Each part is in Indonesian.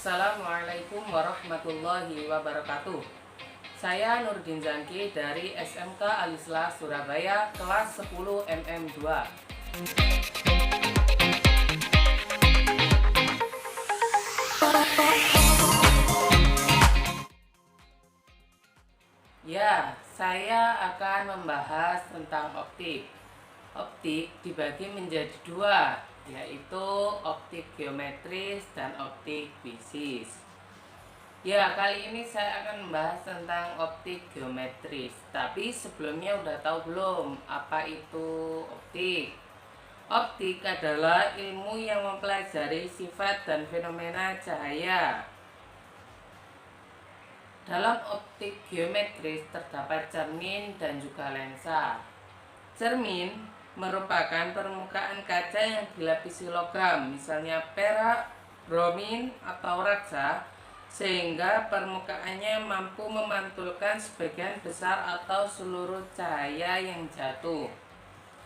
Assalamualaikum warahmatullahi wabarakatuh. Saya Nurdin Zanki dari SMK Alislah Surabaya kelas 10 MM2. Ya, saya akan membahas tentang optik. Optik dibagi menjadi dua, yaitu optik geometris dan optik fisis. Ya, kali ini saya akan membahas tentang optik geometris. Tapi sebelumnya udah tahu belum apa itu optik? Optik adalah ilmu yang mempelajari sifat dan fenomena cahaya. Dalam optik geometris terdapat cermin dan juga lensa. Cermin merupakan permukaan kaca yang dilapisi logam, misalnya perak, bromin, atau raksa, sehingga permukaannya mampu memantulkan sebagian besar atau seluruh cahaya yang jatuh.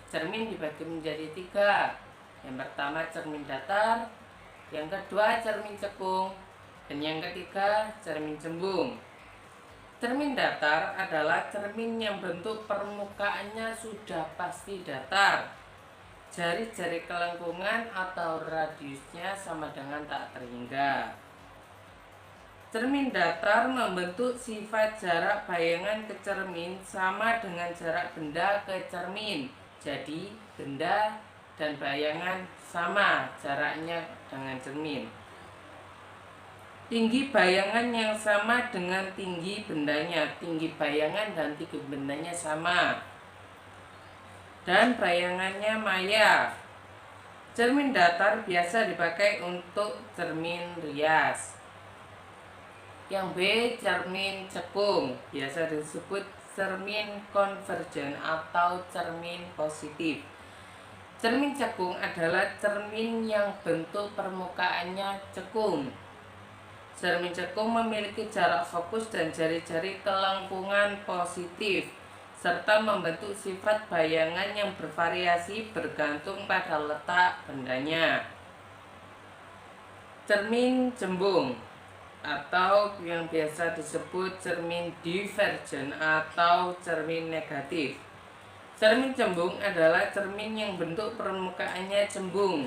Cermin dibagi menjadi tiga. Yang pertama cermin datar, yang kedua cermin cekung, dan yang ketiga cermin cembung. Cermin datar adalah cermin yang bentuk permukaannya sudah pasti datar. Jari-jari kelengkungan atau radiusnya sama dengan tak terhingga. Cermin datar membentuk sifat jarak bayangan ke cermin sama dengan jarak benda ke cermin. Jadi benda dan bayangan sama jaraknya dengan cermin. Tinggi bayangan yang sama dengan tinggi bendanya. Tinggi bayangan dan tinggi bendanya sama. Dan bayangannya maya. Cermin datar biasa dipakai untuk cermin rias. Yang B, cermin cekung, biasa disebut cermin konvergen atau cermin positif. Cermin cekung adalah cermin yang bentuk permukaannya cekung. Cermin cekung memiliki jarak fokus dan jari-jari kelengkungan positif, serta membentuk sifat bayangan yang bervariasi bergantung pada letak bendanya. Cermin cembung atau yang biasa disebut cermin divergen atau cermin negatif. Cermin cembung adalah cermin yang bentuk permukaannya cembung.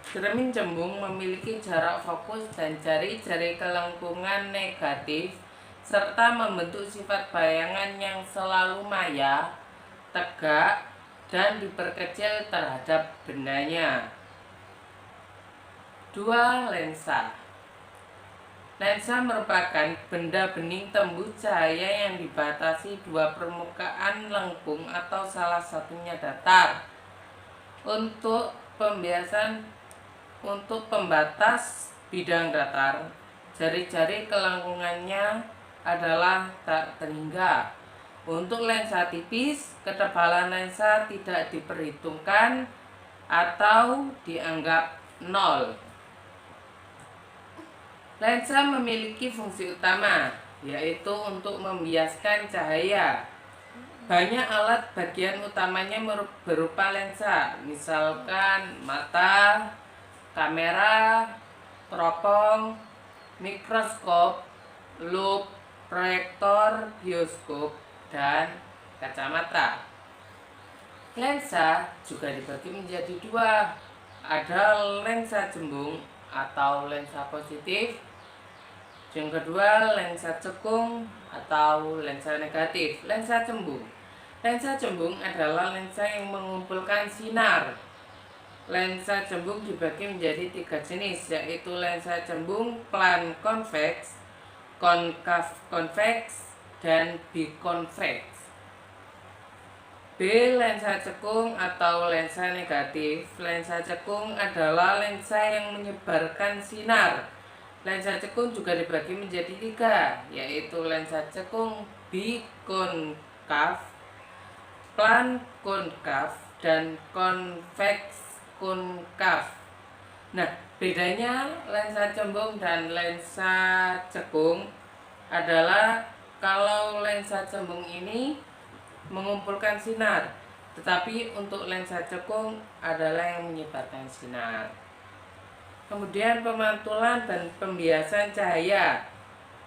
Cermin cembung memiliki jarak fokus dan jari-jari kelengkungan negatif serta membentuk sifat bayangan yang selalu maya, tegak, dan diperkecil terhadap bendanya. 2. Lensa. Lensa merupakan benda bening tembus cahaya yang dibatasi dua permukaan lengkung atau salah satunya datar. Untuk pembatas bidang datar, jari-jari kelengkungannya adalah tak terhingga. Untuk lensa tipis, ketebalan lensa tidak diperhitungkan atau dianggap nol. Lensa memiliki fungsi utama, yaitu untuk membiaskan cahaya. Banyak alat bagian utamanya berupa lensa, misalkan mata, kamera, teropong, mikroskop, lup, proyektor, bioskop, dan kacamata. Lensa juga dibagi menjadi dua. Ada lensa cembung atau lensa positif. Yang kedua, lensa cekung atau lensa negatif. Lensa cembung. Lensa cembung adalah lensa yang mengumpulkan sinar. Lensa cembung dibagi menjadi tiga jenis, yaitu lensa cembung plan konveks, konkav konveks, dan bikonveks. B. Lensa cekung atau lensa negatif. Lensa cekung adalah lensa yang menyebarkan sinar. Lensa cekung juga dibagi menjadi tiga, yaitu lensa cekung bikonkav, plan konkav, dan konveks konkav. Nah, bedanya lensa cembung dan lensa cekung adalah kalau lensa cembung ini mengumpulkan sinar, tetapi untuk lensa cekung adalah yang menyebarkan sinar. Kemudian pemantulan dan pembiasan cahaya.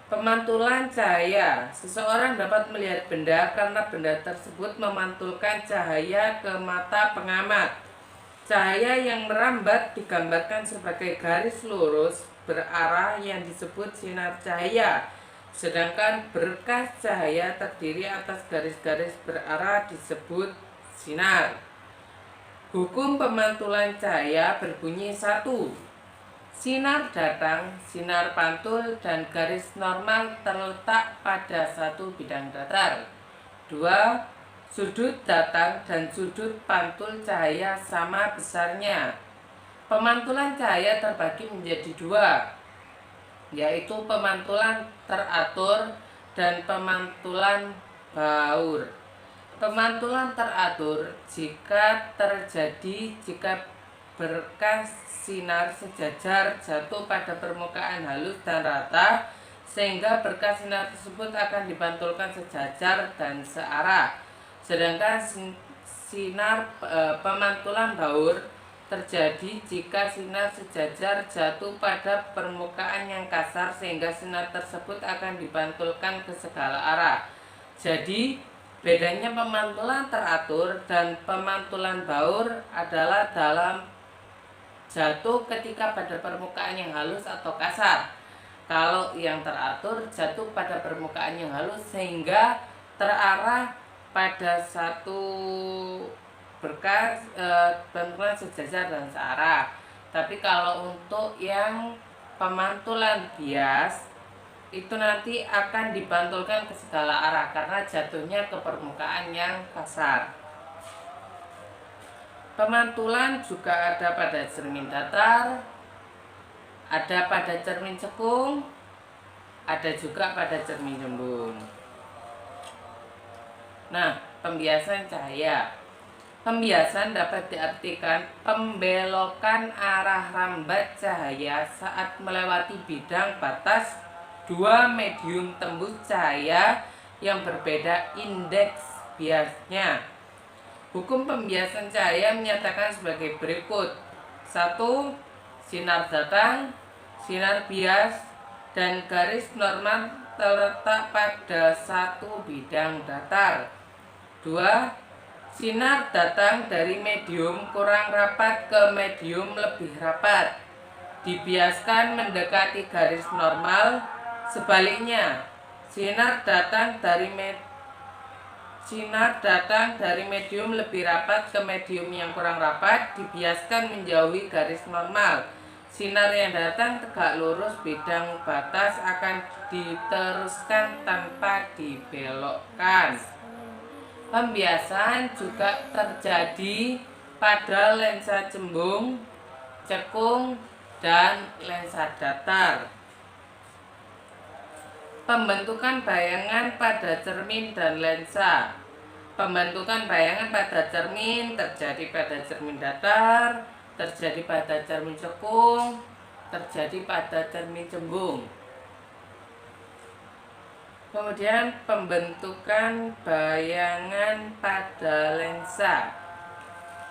Pemantulan cahaya. Seseorang dapat melihat benda karena benda tersebut memantulkan cahaya ke mata pengamat. Cahaya yang merambat digambarkan sebagai garis lurus berarah yang disebut sinar cahaya. Sedangkan berkas cahaya terdiri atas garis-garis berarah disebut sinar. Hukum pemantulan cahaya berbunyi 1. Sinar datang, sinar pantul, dan garis normal terletak pada satu bidang datar. 2. Sudut datang dan sudut pantul cahaya sama besarnya. Pemantulan cahaya terbagi menjadi 2, yaitu pemantulan teratur dan pemantulan baur. Pemantulan teratur terjadi jika berkas sinar sejajar jatuh pada permukaan halus dan rata, sehingga berkas sinar tersebut akan dipantulkan sejajar dan searah. Sedangkan pemantulan baur terjadi jika sinar sejajar jatuh pada permukaan yang kasar, sehingga sinar tersebut akan dipantulkan ke segala arah. Jadi bedanya pemantulan teratur dan pemantulan baur adalah dalam jatuh ketika pada permukaan yang halus atau kasar. Kalau yang teratur jatuh pada permukaan yang halus sehingga terarah pada satu berkas pantulan sejajar dan searah. Tapi kalau untuk yang pemantulan bias itu nanti akan dipantulkan ke segala arah karena jatuhnya ke permukaan yang kasar. Pemantulan juga ada pada cermin datar, ada pada cermin cekung, ada juga pada cermin cembung. Nah, pembiasan cahaya. Pembiasan dapat diartikan pembelokan arah rambat cahaya saat melewati bidang batas dua medium tembus cahaya yang berbeda indeks biasnya. Hukum pembiasan cahaya menyatakan sebagai berikut. 1. Sinar datang, sinar bias, dan garis normal terletak pada satu bidang datar. 2. Sinar datang dari medium kurang rapat ke medium lebih rapat, dibiaskan mendekati garis normal. Sebaliknya, sinar datang dari medium lebih rapat ke medium yang kurang rapat, dibiaskan menjauhi garis normal. Sinar yang datang tegak lurus bidang batas akan diteruskan tanpa dibelokkan. Pembiasan juga terjadi pada lensa cembung, cekung, dan lensa datar. Pembentukan bayangan pada cermin dan lensa. Pembentukan bayangan pada cermin terjadi pada cermin datar, terjadi pada cermin cekung, terjadi pada cermin cembung. Kemudian pembentukan bayangan pada lensa.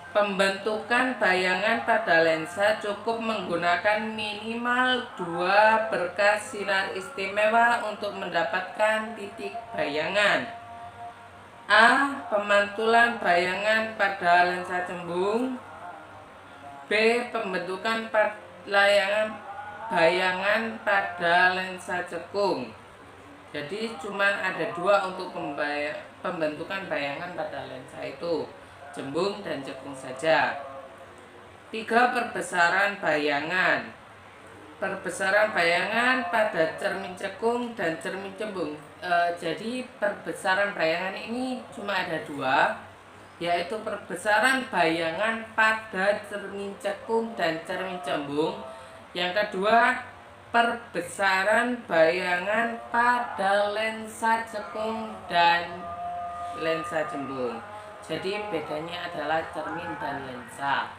Pembentukan bayangan pada lensa cukup menggunakan minimal 2 berkas sinar istimewa untuk mendapatkan titik bayangan. A. Pemantulan bayangan pada lensa cembung. B. Pembentukan bayangan pada lensa cekung. Jadi cuma ada 2 untuk pembentukan bayangan pada lensa itu, cembung dan cekung saja. 3. Perbesaran bayangan. Perbesaran bayangan pada cermin cekung dan cermin cembung. Jadi perbesaran bayangan ini cuma ada 2, yaitu perbesaran bayangan pada cermin cekung dan cermin cembung. Yang kedua, perbesaran bayangan pada lensa cekung dan lensa cembung. Jadi bedanya adalah cermin dan lensa.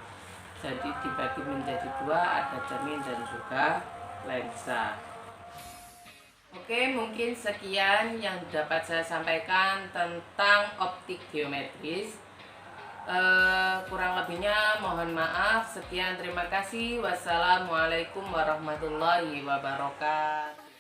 Jadi dibagi menjadi 2, ada cermin dan juga lensa. Oke, mungkin sekian yang dapat saya sampaikan tentang optik geometris. Kurang lebihnya mohon maaf. Sekian, terima kasih. Wassalamualaikum warahmatullahi wabarakatuh.